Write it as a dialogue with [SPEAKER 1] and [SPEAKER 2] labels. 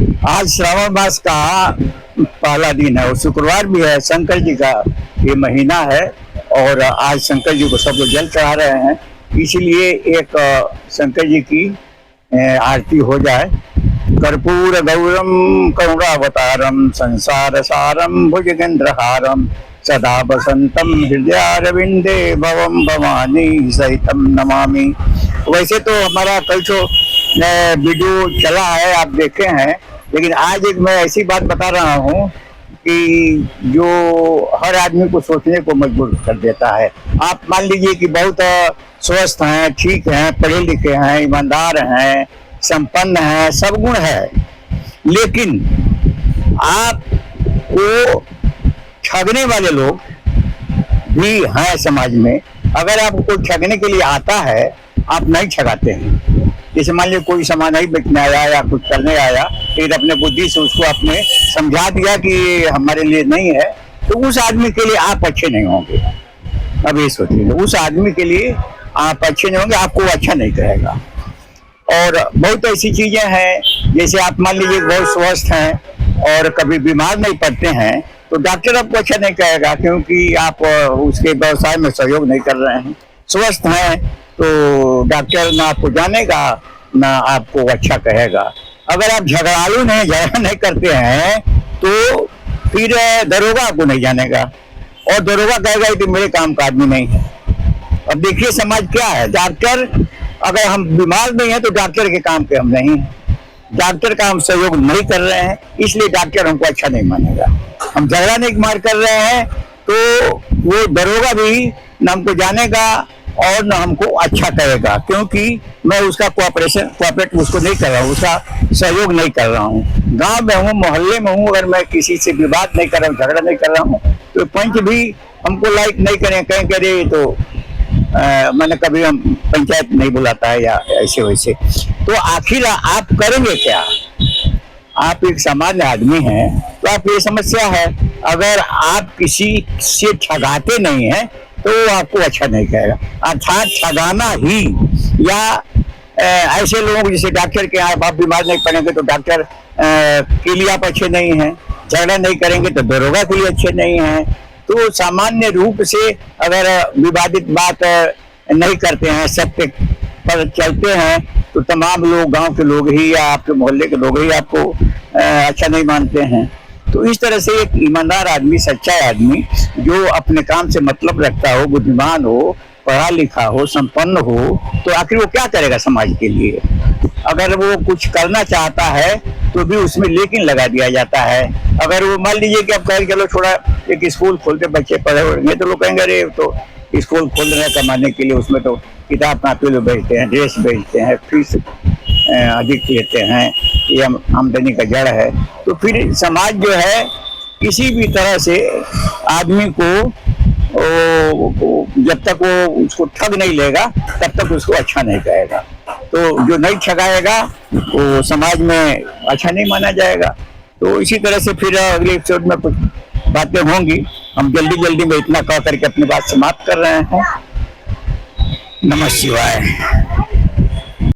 [SPEAKER 1] आज श्रावण मास का पहला दिन है और शुक्रवार भी है। शंकर जी का ये महीना है और आज शंकर जी को सब लोग जल चढ़ा रहे हैं, इसलिए एक शंकर जी की आरती हो जाए। कर्पूर गौरम करुणावतारम संसार सारम भुजगेंद्रहारम सदा वसंतम हृदयारविंदे भवम भवानी सहितम नमामि। वैसे तो हमारा कल जो वीडियो चला है आप देखे हैं, लेकिन आज एक मैं ऐसी बात बता रहा हूँ कि जो हर आदमी को सोचने को मजबूर कर देता है। आप मान लीजिए कि बहुत स्वस्थ हैं, ठीक हैं, पढ़े लिखे हैं, ईमानदार हैं, संपन्न हैं, सब गुण है, लेकिन आपको ठगने वाले लोग भी हैं समाज में। अगर आपको कोई ठगने के लिए आता है, आप नहीं ठगाते हैं। जैसे मान लीजिए कोई सामान नहीं बेचने आया या कुछ करने आया, फिर अपने बुद्धि से उसको आपने समझा दिया कि हमारे लिए नहीं है, तो उस आदमी के लिए आप अच्छे नहीं होंगे। अब ये सोचिए, उस आदमी के लिए आप अच्छे नहीं होंगे, आपको अच्छा नहीं कहेगा। और बहुत ऐसी चीजें हैं, जैसे आप मान लीजिए बहुत स्वस्थ हैं और कभी बीमार नहीं पड़ते हैं, तो डॉक्टर आपको अच्छा नहीं कहेगा, क्योंकि आप उसके व्यवसाय में सहयोग नहीं कर रहे हैं। स्वस्थ हैं तो डॉक्टर ना आपको जानेगा ना आपको अच्छा कहेगा। अगर आप झगड़ालू नहीं, झगड़ा नहीं करते हैं, तो फिर दरोगा आपको नहीं जानेगा और दरोगा कहेगा कि मेरे काम का आदमी नहीं है। अब देखिए समाज क्या है। डॉक्टर, अगर हम बीमार नहीं है तो डॉक्टर के काम पे हम नहीं हैं, डॉक्टर का हम सहयोग नहीं कर रहे हैं, इसलिए डॉक्टर हमको अच्छा नहीं मानेगा। हम झगड़ा नहीं मार कर रहे हैं तो वो दरोगा भी न हमको जानेगा और न हमको अच्छा कहेगा, क्योंकि मैं उसका कोऑपरेट उसको नहीं कर रहा हूँ, उसका सहयोग नहीं कर रहा हूँ। गांव में हूँ, मोहल्ले में हूँ, अगर मैं किसी से विवाद नहीं कर रहा हूँ, झगड़ा नहीं कर रहा हूँ, तो पंच भी हमको लाइक नहीं करें, कहें करे तो मैंने कभी हम पंचायत नहीं बुलाता है या ऐसे वैसे। तो आखिर आप करेंगे क्या? आप एक सामान्य आदमी हैं, तो आप ये समस्या है। अगर आप किसी से ठगाते नहीं हैं तो आपको अच्छा नहीं कहेगा। अर्थात ठगाना ही, या ऐसे लोग जैसे डॉक्टर के आप बीमार नहीं पड़ेंगे तो डॉक्टर के लिए आप अच्छे नहीं हैं, झगड़ा नहीं करेंगे तो दरोगा के लिए अच्छे नहीं हैं। तो सामान्य रूप से अगर विवादित बात नहीं करते हैं, सत्य पर चलते हैं, तो तमाम लोग, गांव के लोग ही या आपके मोहल्ले के लोग ही आपको अच्छा नहीं मानते हैं। तो इस तरह से एक ईमानदार आदमी, सच्चा आदमी जो अपने काम से मतलब रखता हो, बुद्धिमान हो, पढ़ा लिखा हो, संपन्न हो, तो आखिर वो क्या करेगा समाज के लिए? अगर वो कुछ करना चाहता है तो भी उसमें लेकिन लगा दिया जाता है। अगर वो मान लीजिए कि आप कहें चलो थोड़ा एक स्कूल खोलते, बच्चे पढ़े होंगे, तो लोग कहेंगे अरे तो स्कूल खोल रहे हैं कमाने के लिए, उसमें तो किताब कापी लोग बेचते हैं, ड्रेस बेचते हैं, फीस अधिक लेते हैं, ये आमदनी का जड़ है। तो फिर समाज जो है किसी भी तरह से आदमी को जब तक वो उसको ठग नहीं लेगा तब तक उसको अच्छा नहीं कहेगा। तो जो नहीं ठगाएगा वो समाज में अच्छा नहीं माना जाएगा। तो इसी तरह से फिर अगले एपिसोड में कुछ बातें होंगी। हम जल्दी में इतना कह करके अपनी बात समाप्त कर रहे हैं। नमः शिवाय।